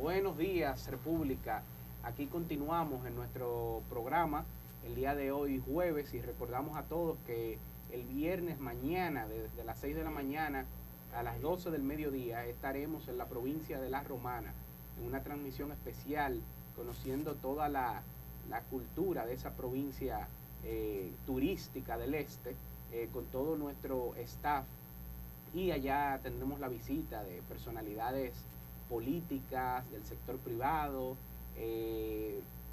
Buenos días, República. Aquí continuamos en nuestro programa el día de hoy, jueves, y recordamos a todos que el viernes mañana, desde las 6 de la mañana a las 12 del mediodía, estaremos en la provincia de La Romana, en una transmisión especial, conociendo toda la cultura de esa provincia turística del este, con todo nuestro staff. Y allá tendremos la visita de personalidades políticas, del sector privado,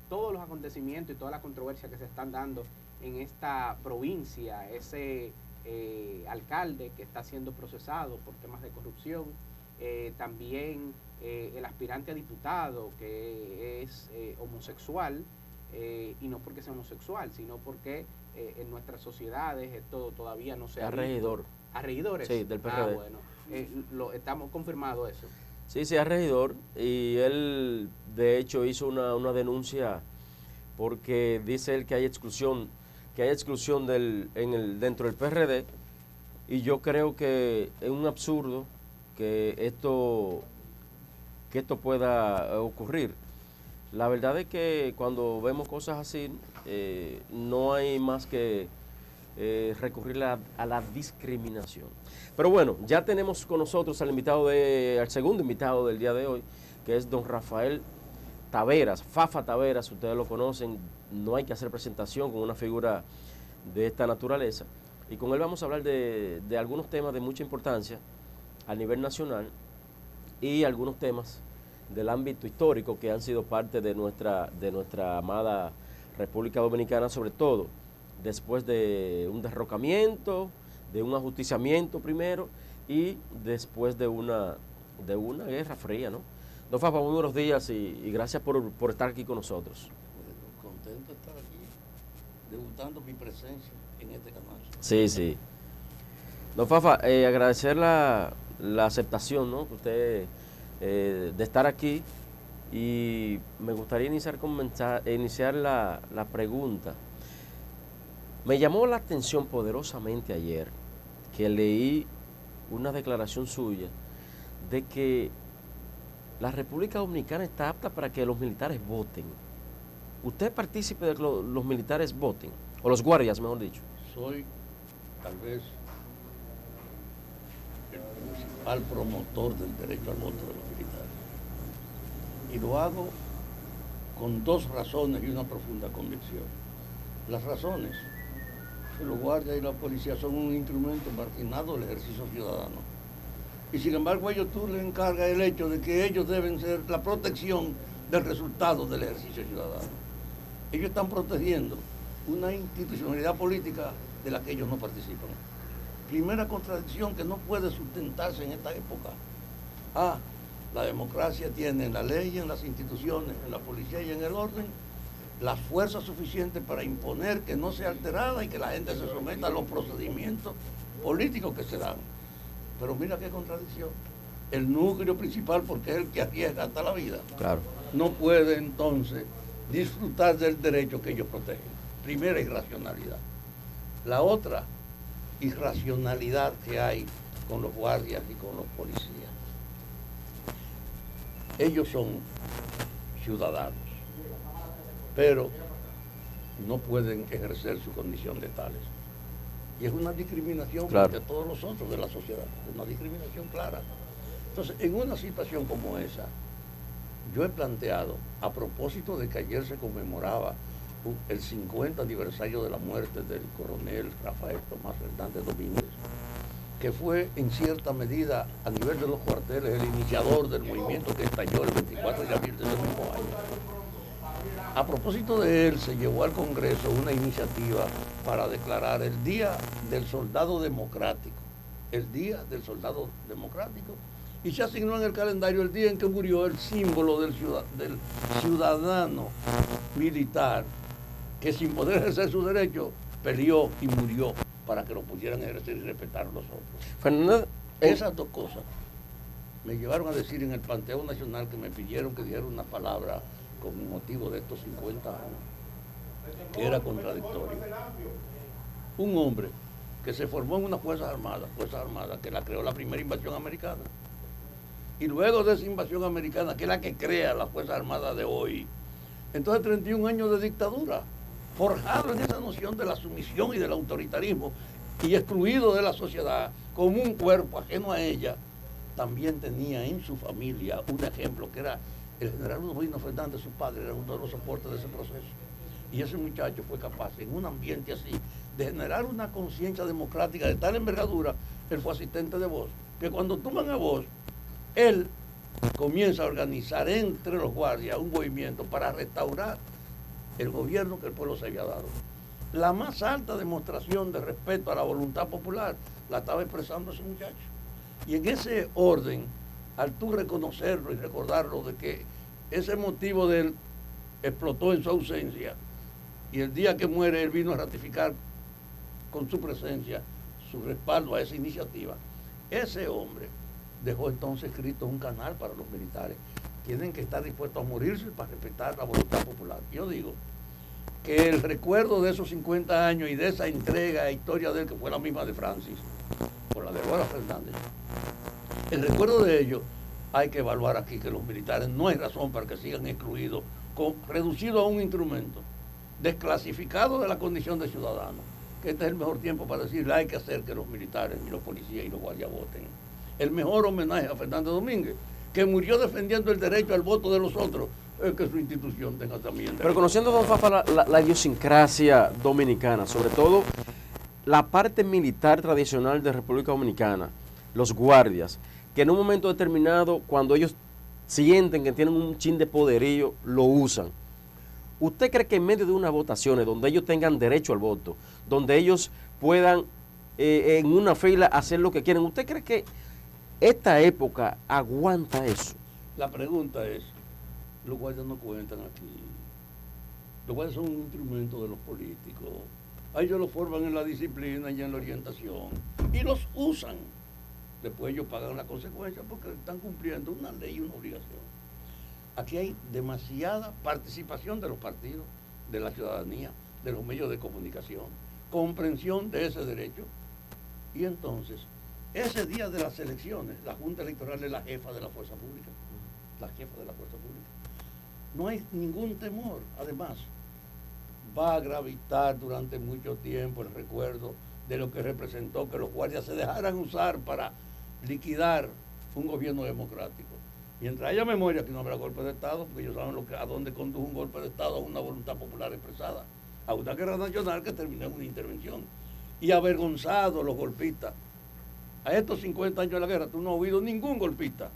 todos los acontecimientos y toda la controversia que se están dando en esta provincia, ese alcalde que está siendo procesado por temas de corrupción, también el aspirante a diputado que es homosexual, y no porque sea homosexual, sino porque en nuestras sociedades esto todavía no se ha visto. Regidor. ¿A regidores? Sí, del PRD. Bueno, estamos confirmados eso. Sí, es regidor, y él de hecho hizo una denuncia porque dice él que hay exclusión dentro del PRD, y yo creo que es un absurdo que esto pueda ocurrir. La verdad es que cuando vemos cosas así, no hay más que recurrir a la discriminación. Pero bueno, ya tenemos con nosotros al segundo invitado del día de hoy, que es don Rafael Taveras, Fafa Taveras, ustedes lo conocen, no hay que hacer presentación con una figura de esta naturaleza, y con él vamos a hablar de algunos temas de mucha importancia a nivel nacional y algunos temas del ámbito histórico que han sido parte de nuestra amada República Dominicana, sobre todo después de un derrocamiento, de un ajusticiamiento primero, y después de una guerra fría, ¿no? Don Fafa, muy buenos días y gracias por estar aquí con nosotros. Bueno, contento de estar aquí, debutando mi presencia en este canal. Sí. Don Fafa, agradecer la aceptación, ¿no?, que usted de estar aquí, y me gustaría iniciar la pregunta. Me llamó la atención poderosamente ayer que leí una declaración suya de que la República Dominicana está apta para que los militares voten. ¿Usted es partícipe de que los militares voten? O los guardias, mejor dicho. Soy tal vez el principal promotor del derecho al voto de los militares. Y lo hago con dos razones y una profunda convicción. Las razones: que los guardias y la policía son un instrumento marginado del ejercicio ciudadano. Y sin embargo tú le encargas el hecho de que ellos deben ser la protección del resultado del ejercicio ciudadano. Ellos están protegiendo una institucionalidad política de la que ellos no participan. Primera contradicción que no puede sustentarse en esta época. La democracia tiene en la ley, en las instituciones, en la policía y en el orden, las fuerzas suficientes para imponer que no sea alterada y que la gente se someta a los procedimientos políticos que se dan. Pero mira qué contradicción. El núcleo principal, porque es el que arriesga hasta la vida, Claro. no puede entonces disfrutar del derecho que ellos protegen. Primera irracionalidad. La otra irracionalidad que hay con los guardias y con los policías. Ellos son ciudadanos, pero no pueden ejercer su condición de tales. Y es una discriminación frente a todos los otros de la sociedad, es una discriminación clara. Entonces, en una situación como esa, yo he planteado, a propósito de que ayer se conmemoraba el 50 aniversario de la muerte del coronel Rafael Tomás Hernández Domínguez, que fue en cierta medida a nivel de los cuarteles el iniciador del movimiento que estalló el 24 de abril de ese mismo año. A propósito de él, se llevó al Congreso una iniciativa para declarar el Día del Soldado Democrático, el Día del Soldado Democrático, y se asignó en el calendario el día en que murió el símbolo del ciudadano militar, que sin poder ejercer su derecho, peleó y murió para que lo pudieran ejercer y respetar los otros. Esas dos cosas me llevaron a decir en el Panteón Nacional, que me pidieron que dijera una palabra con motivo de estos 50 años, que era contradictorio. Un hombre que se formó en una Fuerzas Armadas que la creó la primera invasión americana, y luego de esa invasión americana, que es la que crea las Fuerzas Armadas de hoy, entonces 31 años de dictadura, forjado en esa noción de la sumisión y del autoritarismo, y excluido de la sociedad como un cuerpo ajeno a ella, también tenía en su familia un ejemplo que era el general Ludovino Fernández, su padre, era uno de los soportes de ese proceso. Y ese muchacho fue capaz, en un ambiente así, de generar una conciencia democrática de tal envergadura. Él fue asistente de Bosch, que cuando toman a Bosch, él comienza a organizar entre los guardias un movimiento para restaurar el gobierno que el pueblo se había dado. La más alta demostración de respeto a la voluntad popular la estaba expresando ese muchacho. Y en ese orden, al tú reconocerlo y recordarlo de que ese motivo de él explotó en su ausencia, y el día que muere él vino a ratificar con su presencia su respaldo a esa iniciativa, ese hombre dejó entonces escrito un canal para los militares. Tienen que estar dispuestos a morirse para respetar la voluntad popular. Yo digo que el recuerdo de esos 50 años y de esa entrega e historia de él, que fue la misma de Francis, por la de Guara Fernández, el recuerdo de ellos hay que evaluar aquí que los militares no hay razón para que sigan excluidos, reducidos a un instrumento, desclasificado de la condición de ciudadano, que este es el mejor tiempo para decirle hay que hacer que los militares y los policías y los guardias voten. El mejor homenaje a Fernández Domínguez, que murió defendiendo el derecho al voto de los otros, es que su institución tenga también derecho. Pero conociendo, don Fafa, la idiosincrasia dominicana, sobre todo la parte militar tradicional de República Dominicana, los guardias, que en un momento determinado, cuando ellos sienten que tienen un chin de poderío, lo usan. ¿Usted cree que en medio de unas votaciones donde ellos tengan derecho al voto, donde ellos puedan en una fila hacer lo que quieren, usted cree que esta época aguanta eso? La pregunta es, los guardias no cuentan aquí. Los guardias son un instrumento de los políticos. A ellos los forman en la disciplina y en la orientación. Y los usan. Después ellos pagan la consecuencia porque están cumpliendo una ley y una obligación. Aquí hay demasiada participación de los partidos, de la ciudadanía, de los medios de comunicación, comprensión de ese derecho. Y entonces, ese día de las elecciones, la Junta Electoral es la jefa de la fuerza pública. La jefa de la fuerza pública. No hay ningún temor. Además, va a gravitar durante mucho tiempo el recuerdo de lo que representó que los guardias se dejaran usar para liquidar un gobierno democrático. Mientras haya memoria que no habrá golpe de Estado, porque ellos saben a dónde condujo un golpe de Estado, a una voluntad popular expresada, a una guerra nacional que terminó en una intervención. Y avergonzado los golpistas. A estos 50 años de la guerra, tú no has oído ningún golpista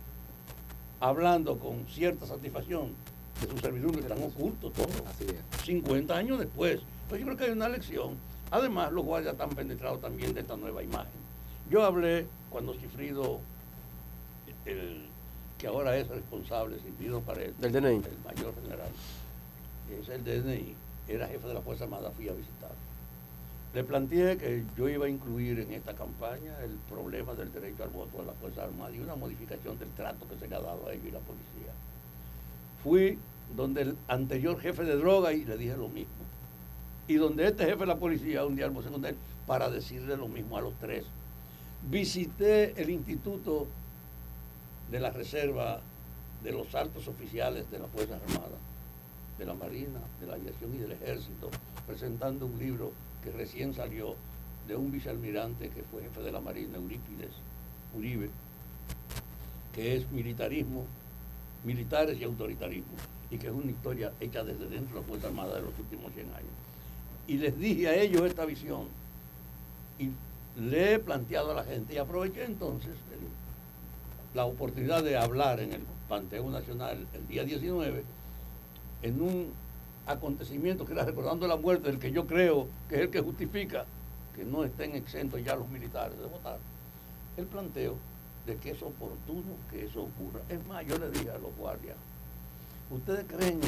hablando con cierta satisfacción de su servidumbre, que están ocultos todos. Así es. 50 años después. Pues yo creo que hay una lección. Además, los guardias están penetrados también de esta nueva imagen. Yo hablé cuando Cifrido, que ahora es responsable, Cifrido Paredes, del DNI, el mayor general, es el DNI, era jefe de la Fuerza Armada, fui a visitar. Le planteé que yo iba a incluir en esta campaña el problema del derecho al voto de la Fuerza Armada y una modificación del trato que se le ha dado a ellos y la policía. Fui donde el anterior jefe de droga y le dije lo mismo. Y donde este jefe de la policía, un día almorcé con él para decirle lo mismo a los tres. Visité el Instituto de la Reserva de los altos oficiales de las Fuerzas Armadas, de la Marina, de la Aviación y del Ejército, presentando un libro que recién salió de un vicealmirante que fue jefe de la Marina, Eurípides Uribe, que es militarismo, militares y autoritarismo, y que es una historia hecha desde dentro de la Fuerza Armada de los últimos 100 años. Y les dije a ellos esta visión, y le he planteado a la gente, y aproveché entonces la oportunidad de hablar en el Panteón Nacional el día 19, en un acontecimiento que era recordando la muerte del que yo creo que es el que justifica que no estén exentos ya los militares de votar, el planteo de que es oportuno que eso ocurra. Es más, yo le dije a los guardias, ¿ustedes creen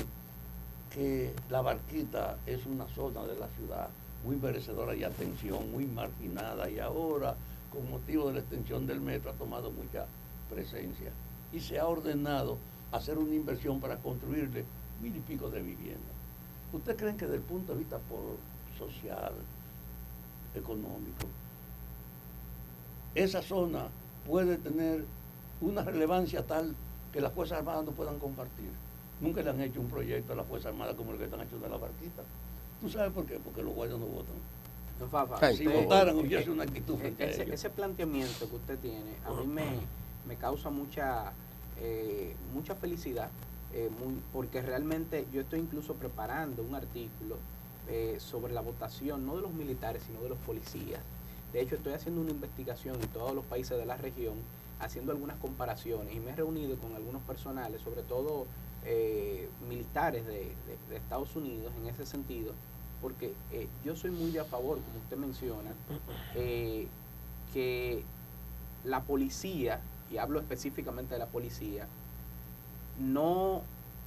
que la Barquita es una zona de la ciudad muy merecedora de atención, muy marginada, y ahora, con motivo de la extensión del metro, ha tomado mucha presencia y se ha ordenado hacer una inversión para construirle 1000 y pico de viviendas? ¿Ustedes creen que desde el punto de vista social, económico, esa zona puede tener una relevancia tal que las Fuerzas Armadas no puedan compartir. Nunca le han hecho un proyecto a las Fuerzas Armadas como el que están haciendo de la barquita. ¿Tú sabes por qué? Porque los guardias no votan. No, Fafa, Si votaran, hubiese una actitud frente a ellos. Ese planteamiento que usted tiene, a mí me causa mucha felicidad, porque realmente yo estoy incluso preparando un artículo sobre la votación, no de los militares, sino de los policías. De hecho, estoy haciendo una investigación en todos los países de la región, haciendo algunas comparaciones, y me he reunido con algunos personales, sobre todo militares de Estados Unidos en ese sentido, porque yo soy muy a favor, como usted menciona, que la policía, y hablo específicamente de la policía, no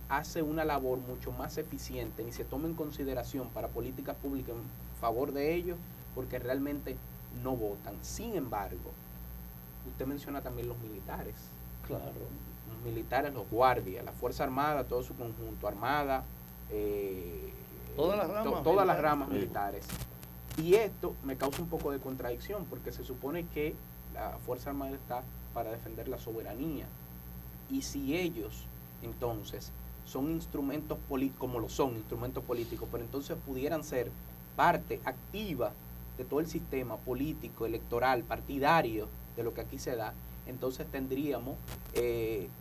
hace una labor mucho más eficiente ni se toma en consideración para políticas públicas en favor de ellos, porque realmente no votan. Sin embargo, usted menciona también los militares. Claro. Los militares, los guardias, la Fuerza Armada, todo su conjunto, Armada, todas las ramas militares. Y esto me causa un poco de contradicción, porque se supone que la Fuerza Armada está para defender la soberanía. Y si ellos, entonces, son instrumentos políticos, como lo son, instrumentos políticos, pero entonces pudieran ser parte activa de todo el sistema político, electoral, partidario de lo que aquí se da, entonces tendríamos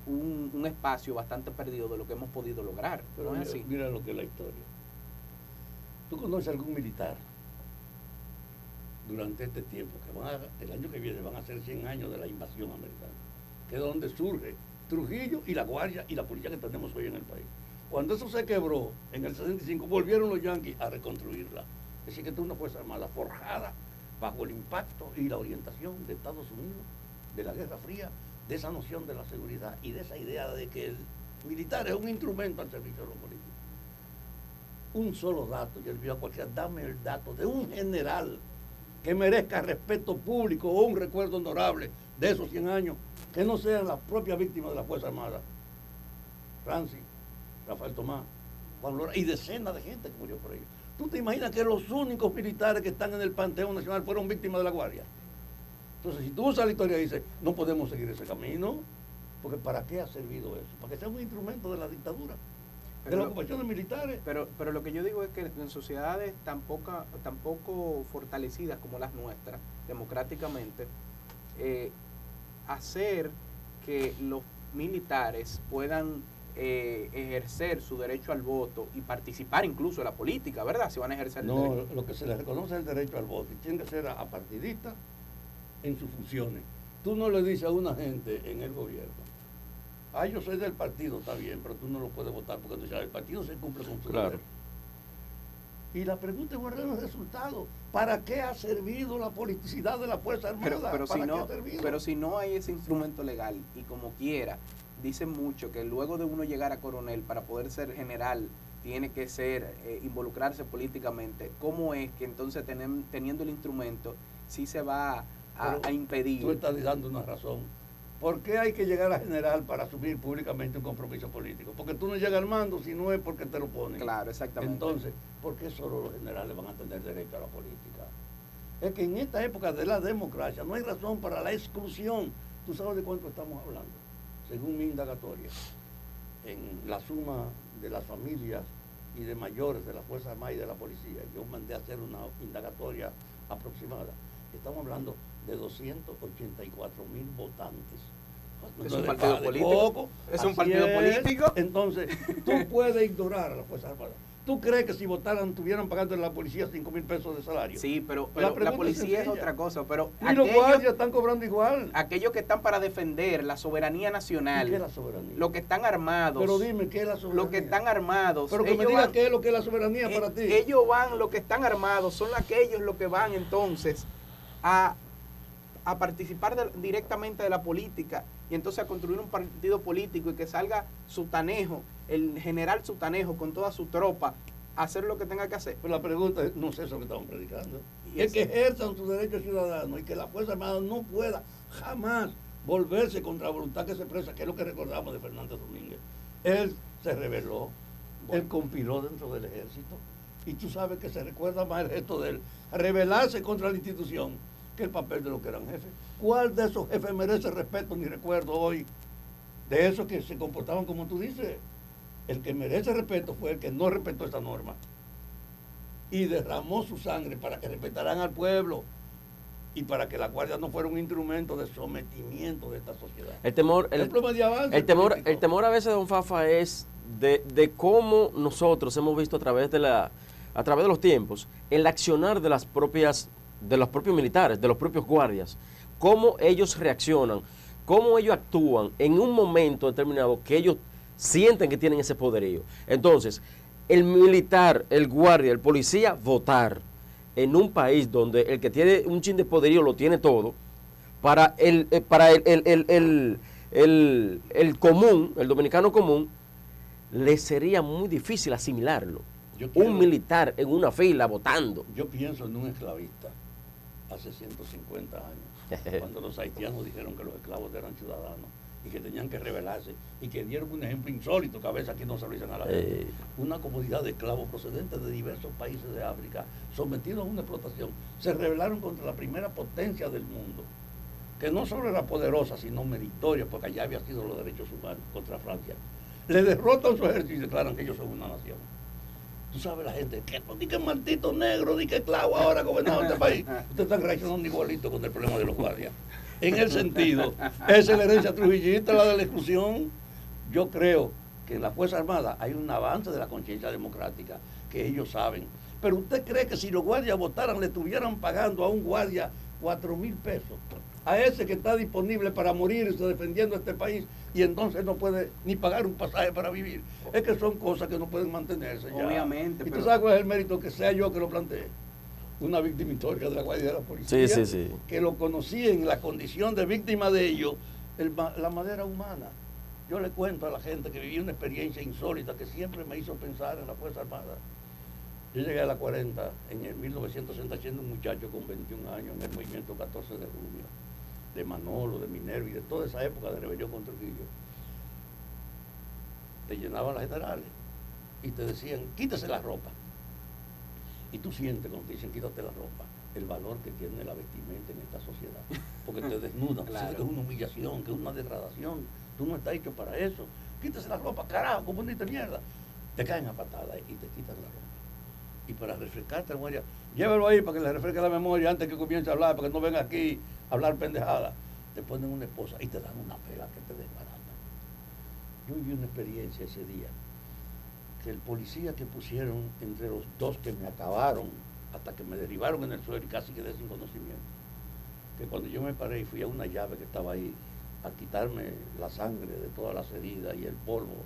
un espacio bastante perdido de lo que hemos podido lograr. Pero ¿no es así? Mira lo que es la historia. ¿Tú conoces algún militar durante este tiempo, que el año que viene van a ser 100 años de la invasión americana, que es donde surge Trujillo y la Guardia y la policía que tenemos hoy en el país? Cuando eso se quebró en el 65, volvieron los yanquis a reconstruirla. Es decir, que esta es una Fuerza Armada forjada bajo el impacto y la orientación de Estados Unidos, de la Guerra Fría, de esa noción de la seguridad y de esa idea de que el militar es un instrumento al servicio de los políticos. Un solo dato, yo le pido a cualquiera, dame el dato de un general que merezca respeto público o un recuerdo honorable de esos 100 años, que no sean las propias víctimas de la Fuerza Armada. Francis, Rafael Tomás, Juan Lora y decenas de gente que murió por ellos. ¿Tú te imaginas que los únicos militares que están en el Panteón Nacional fueron víctimas de la Guardia? Entonces, si tú usas la historia y dices, no podemos seguir ese camino, porque ¿para qué ha servido eso? Para que sea un instrumento de la dictadura, de las ocupaciones militares. Pero lo que yo digo es que en sociedades tan poco fortalecidas como las nuestras, democráticamente, hacer que los militares puedan ejercer su derecho al voto y participar incluso en la política, ¿verdad? Si van a ejercer el derecho. No, lo que se les reconoce es el derecho al voto y tienen que ser apartidistas en sus funciones. Tú no le dices a una gente en el gobierno, yo soy del partido, está bien, pero tú no lo puedes votar porque entonces el partido se cumple con su deber. Y la pregunta es guardar el resultado. ¿Para qué ha servido la politicidad de la Fuerza Armada? Pero si no hay ese instrumento legal, y como quiera, dicen mucho que luego de uno llegar a coronel, para poder ser general, tiene que ser, involucrarse políticamente. ¿Cómo es que entonces teniendo el instrumento, sí se va a impedir? Tú estás dando una razón. ¿Por qué hay que llegar a general para asumir públicamente un compromiso político? Porque tú no llegas al mando si no es porque te lo ponen. Claro, exactamente. Entonces, ¿por qué solo los generales van a tener derecho a la política? Es que en esta época de la democracia no hay razón para la exclusión. ¿Tú sabes de cuánto estamos hablando? Según mi indagatoria, en la suma de las familias y de mayores de la Fuerza Armada y de la policía, yo mandé a hacer una indagatoria aproximada. Estamos hablando de 284,000 votantes. ¿Es un partido político? ¿Es un partido político? Entonces, tú puedes ignorar a la Fuerza Armada. ¿Tú crees que si votaran, estuvieran pagando a la policía 5,000 pesos de salario? Sí, pero la policía es otra cosa. Pero y los guardias están cobrando igual. Aquellos que están para defender la soberanía nacional. ¿Y qué es la soberanía? Los que están armados. Pero dime, ¿qué es la soberanía? Los que están armados. Pero que me digas qué es lo que es la soberanía para ti. Ellos van, los que están armados, son aquellos los que van entonces a participar directamente de la política y entonces a construir un partido político y que salga Sutanejo, el general Sutanejo con toda su tropa, a hacer lo que tenga que hacer. Pero la pregunta es, no es eso que estamos predicando, es que ejerzan su derecho ciudadano y que la Fuerza Armada no pueda jamás volverse contra la voluntad que se expresa, que es lo que recordamos de Fernández Domínguez. Él se rebeló, él conspiró dentro del ejército y tú sabes que se recuerda más el gesto de él, rebelarse contra la institución que el papel de los que eran jefes. ¿Cuál de esos jefes merece respeto ni recuerdo hoy? De esos que se comportaban como tú dices. El que merece respeto fue el que no respetó esa norma y derramó su sangre para que respetaran al pueblo y para que la guardia no fuera un instrumento de sometimiento de esta sociedad. El temor a veces, don Fafa, es de cómo nosotros hemos visto a través de los tiempos el accionar de los propios militares, de los propios guardias, cómo ellos reaccionan, cómo ellos actúan en un momento determinado que ellos sienten que tienen ese poderío. Entonces, el militar, el guardia, el policía, votar en un país donde el que tiene un chin de poderío lo tiene todo, para el común, el dominicano común, le sería muy difícil asimilarlo. Un militar en una fila votando. Yo pienso en un esclavista hace 150 años, cuando los haitianos dijeron que los esclavos eran ciudadanos y que tenían que rebelarse y que dieron un ejemplo insólito que a veces aquí no se lo dicen a la gente. Una comunidad de esclavos procedentes de diversos países de África, sometidos a una explotación, se rebelaron contra la primera potencia del mundo, que no solo era poderosa, sino meritoria, porque allá había sido los derechos humanos contra Francia. Le derrotan su ejército y declaran que ellos son una nación. Tú sabes la gente, que maldito negro, que esclavo ahora gobernando este país. Ustedes están reaccionando igualito con el problema de los guardias. En el sentido, esa es la herencia trujillista, la de la exclusión. Yo creo que en la Fuerza Armada hay un avance de la conciencia democrática, que ellos saben. Pero usted cree que si los guardias votaran, le estuvieran pagando a un guardia 4,000 pesos, a ese que está disponible para morirse defendiendo este país y entonces no puede ni pagar un pasaje para vivir. Es que son cosas que no pueden mantenerse ya. Obviamente. ¿Y tú sabes cuál es el mérito? Que sea yo que lo plantee. Una víctima histórica de la Guardia de la Policía, sí. que lo conocí en la condición de víctima de ellos, la madera humana. Yo le cuento a la gente que viví una experiencia insólita que siempre me hizo pensar en la Fuerza Armada. Yo llegué a la 40 en el 1960 siendo un muchacho con 21 años en el movimiento 14 de junio, de Manolo, de Minerva y de toda esa época de rebelión contra Trujillo. Te llenaban las generales y te decían, quítese la ropa. Y tú sientes cuando te dicen quítate la ropa, el valor que tiene la vestimenta en esta sociedad. Porque te desnudan, claro. Que es una humillación, que es una degradación. Tú no estás hecho para eso. Quítese la ropa, carajo, comunista mierda. Te caen a patadas y te quitan la ropa. Y para refrescarte la memoria, llévalo ahí para que le refresque la memoria antes que comience a hablar, para que no venga aquí a hablar pendejada. Te ponen una esposa y te dan una pela que te desbarata. Yo viví una experiencia ese día, que el policía que pusieron entre los dos que me acabaron, hasta que me derribaron en el suelo y casi quedé sin conocimiento, que cuando yo me paré y fui a una llave que estaba ahí a quitarme la sangre de todas las heridas y el polvo,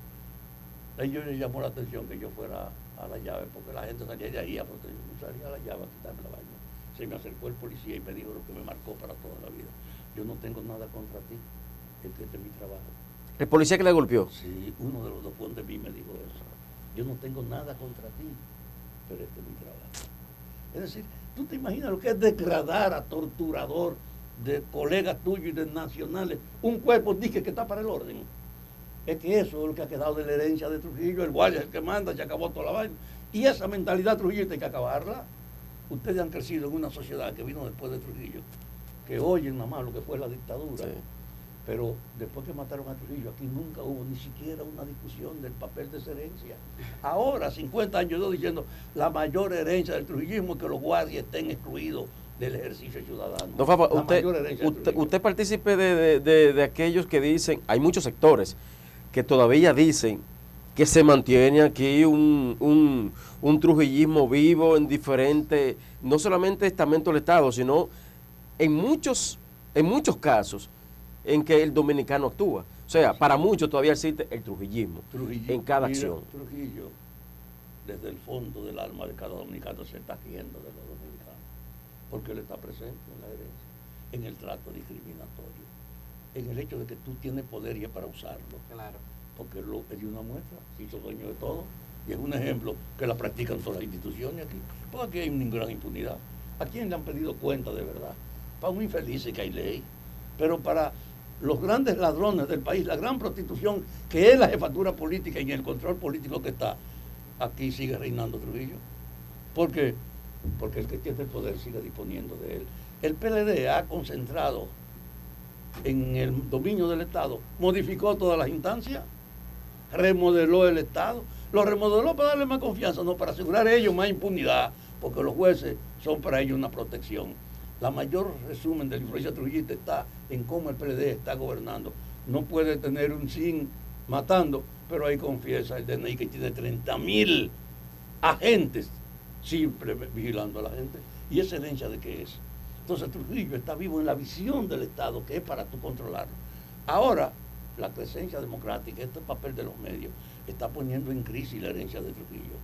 a ellos les llamó la atención que yo fuera a la llave, porque la gente salía de ahí a proteger, salía a la llave a quitarme la vaina. Se me acercó el policía y me dijo lo que me marcó para toda la vida. Yo no tengo nada contra ti, este es mi trabajo. ¿El policía que le golpeó? Sí, uno de los dos fue donde mí me dijo eso. Yo no tengo nada contra ti, pero este es mi trabajo. Es decir, tú te imaginas lo que es degradar a torturador de colegas tuyos y de nacionales, un cuerpo dice que está para el orden. Es que eso es lo que ha quedado de la herencia de Trujillo, el guardia es el que manda, se acabó toda la vaina. Y esa mentalidad Trujillo hay que acabarla. Ustedes han crecido en una sociedad que vino después de Trujillo, que oyen nada más lo que fue la dictadura. Sí. Pero después que mataron a Trujillo, aquí nunca hubo ni siquiera una discusión del papel de esa herencia. Ahora, 50 años yo diciendo, la mayor herencia del trujillismo es que los guardias estén excluidos del ejercicio ciudadano. No, Fafa, usted participe de aquellos que dicen, hay muchos sectores que todavía dicen que se mantiene aquí un trujillismo vivo en diferentes, no solamente estamentos del Estado, sino en muchos casos en que el dominicano actúa. O sea, para muchos todavía existe el trujillismo en cada acción. Trujillo, desde el fondo del alma de cada dominicano, se está riendo de los dominicanos, porque él está presente en la herencia, en el trato discriminatorio, en el hecho de que tú tienes poder y es para usarlo. Claro. Porque él dio una muestra, se hizo dueño de todo, y es un ejemplo que la practican todas las instituciones aquí, porque aquí hay una gran impunidad. ¿A quién le han pedido cuenta de verdad? Para un infeliz que hay ley, pero para los grandes ladrones del país, la gran prostitución que es la jefatura política y el control político que está, aquí sigue reinando Trujillo. ¿Por qué? Porque el que tiene el poder sigue disponiendo de él. el PLD ha concentrado en el dominio del Estado, modificó todas las instancias, remodeló el Estado, lo remodeló para darle más confianza, no para asegurar a ellos más impunidad, porque los jueces son para ellos una protección. La mayor resumen de la influencia trujillista está en cómo el PLD está gobernando. No puede tener un sin matando, pero ahí confiesa el DNI que tiene 30.000 agentes siempre vigilando a la gente. ¿Y esa herencia de qué es? Entonces Trujillo está vivo en la visión del Estado, que es para tú controlarlo. Ahora, la presencia democrática, este papel de los medios, está poniendo en crisis la herencia de Trujillo.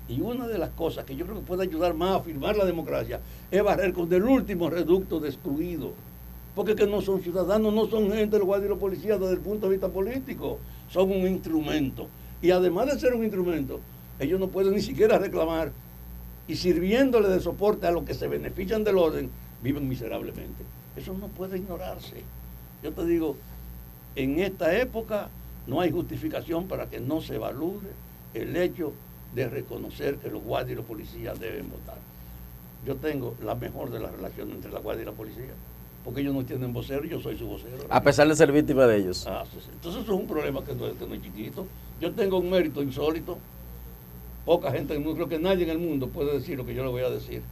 Y una de las cosas que yo creo que puede ayudar más a afirmar la democracia es barrer con el último reducto destruido. Porque que no son ciudadanos, no son gente del guardia y los policías desde el punto de vista político, son un instrumento. Y además de ser un instrumento, ellos no pueden ni siquiera reclamar, y sirviéndole de soporte a los que se benefician del orden, viven miserablemente. Eso no puede ignorarse. Yo te digo, en esta época no hay justificación para que no se valore el hecho de reconocer que los guardias y los policías deben votar. Yo tengo la mejor de las relaciones entre la guardia y la policía, porque ellos no tienen vocero y yo soy su vocero. A pesar de ser víctima de ellos. Entonces eso es un problema que no es chiquito. Yo tengo un mérito insólito. Poca gente, no creo que nadie en el mundo puede decir lo que yo le voy a decir.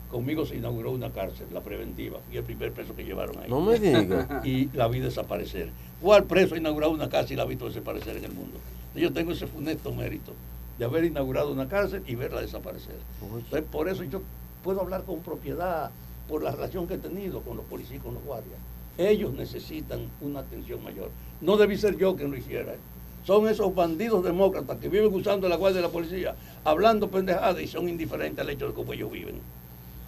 Conmigo se inauguró una cárcel, la preventiva. Fui el primer preso que llevaron ahí. No me diga. Y la vi desaparecer. ¿Cuál preso ha inaugurado una cárcel y la ha visto desaparecer en el mundo? Yo tengo ese funesto mérito de haber inaugurado una cárcel y verla desaparecer. Entonces, por eso yo puedo hablar con propiedad, por la relación que he tenido con los policías y con los guardias. Ellos necesitan una atención mayor. No debí ser yo quien lo hiciera. Son esos bandidos demócratas que viven usando la guardia y la policía, hablando pendejadas y son indiferentes al hecho de cómo ellos viven.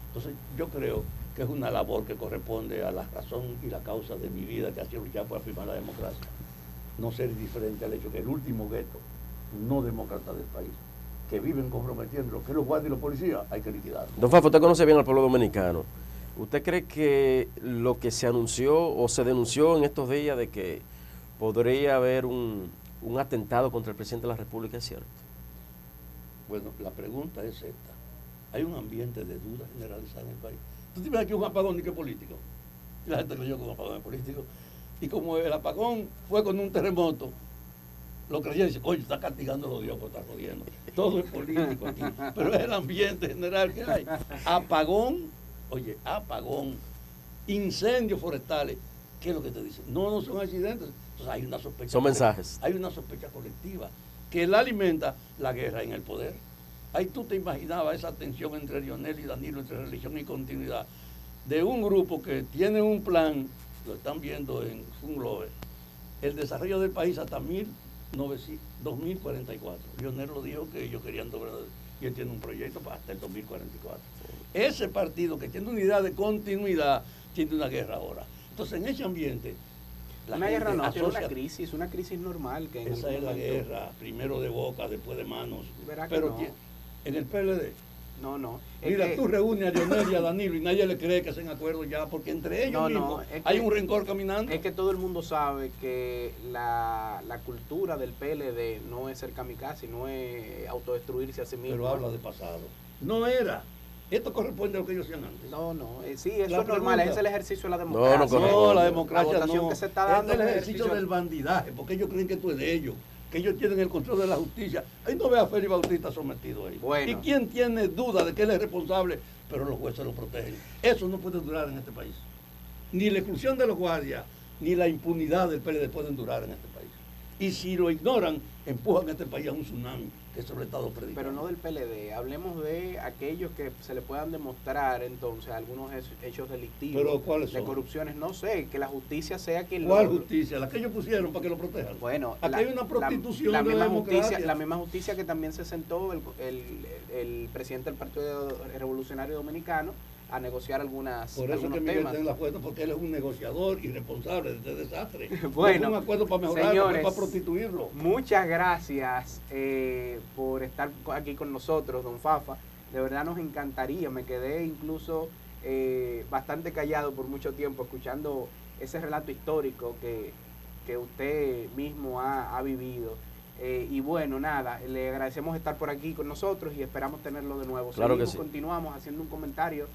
Entonces yo creo que es una labor que corresponde a la razón y la causa de mi vida, que ha sido luchar por afirmar la democracia. No ser indiferente al hecho que el último gueto no demócrata del país, que viven comprometiendo lo que los guardias y los policías, hay que liquidarlo. Don Fafo, usted conoce bien al pueblo dominicano. ¿Usted cree que lo que se anunció o se denunció en estos días de que podría haber un atentado contra el presidente de la República es cierto? Bueno, la pregunta es esta. Hay un ambiente de duda generalizada en el país. ¿Tú te imaginas que un apagón ni que político? Y la gente creyó que un apagón es político. Y como el apagón fue con un terremoto, lo creyeron y dicen, oye, está castigando a los dioses por estar jodiendo. Todo es político aquí. Pero es el ambiente general que hay. Apagón, incendios forestales. ¿Qué es lo que te dicen? No son accidentes. Entonces hay una sospecha. Son mensajes. Hay una sospecha colectiva que la alimenta la guerra en el poder. Ahí tú te imaginabas esa tensión entre Lionel y Danilo, entre religión y continuidad, de un grupo que tiene un plan, lo están viendo en Funglobe, el desarrollo del país hasta 2044. Lionel lo dijo que ellos querían doblar, y él tiene un proyecto para hasta el 2044. Ese partido que tiene una idea de continuidad, tiene una guerra ahora. Entonces en ese ambiente, una guerra no, es una crisis normal. Que esa es la guerra, primero de boca, después de manos. Pero no. En el PLD. No. Mira, tú reúnes a Lionel y a Danilo y nadie le cree que hacen acuerdos ya, porque entre ellos mismos hay un rencor caminando. Es que todo el mundo sabe que la cultura del PLD no es ser kamikaze, no es autodestruirse a sí mismo. Pero habla de pasado. No era. Esto corresponde a lo que ellos hacían antes. Sí, eso es normal, es el ejercicio de la democracia. No, la democracia la no. Que se está dando es el ejercicio del bandidaje, porque ellos creen que esto es de ellos, que ellos tienen el control de la justicia. Ahí no ve a Félix Bautista sometido ahí. Bueno. ¿Y quién tiene duda de que él es responsable? Pero los jueces lo protegen. Eso no puede durar en este país. Ni la exclusión de los guardias, ni la impunidad del PLD pueden durar en este país. Y si lo ignoran, empujan a este país a un tsunami, que es el Estado predicado. Pero no del PLD, hablemos de aquellos que se le puedan demostrar entonces algunos hechos delictivos. ¿Pero cuáles son? De corrupciones, no sé, que la justicia sea quien ¿Cuál justicia? La que ellos pusieron para que lo protejan. Bueno, aquí hay una prostitución la de misma la democracia. La misma justicia que también se sentó el presidente del Partido Revolucionario Dominicano a negociar algunos Por eso temas. que Miguel está en la puerta, porque él es un negociador irresponsable de este desastre. Bueno, no es un acuerdo para mejorar, señores, para prostituirlo. Muchas gracias por estar aquí con nosotros, don Fafa. De verdad nos encantaría, me quedé incluso bastante callado por mucho tiempo escuchando ese relato histórico que usted mismo ha vivido. Y bueno, nada, le agradecemos estar por aquí con nosotros y esperamos tenerlo de nuevo. Claro que sí. Continuamos haciendo un comentario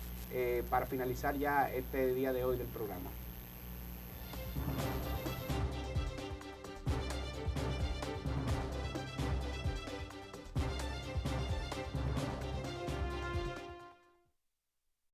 para finalizar ya este día de hoy del programa.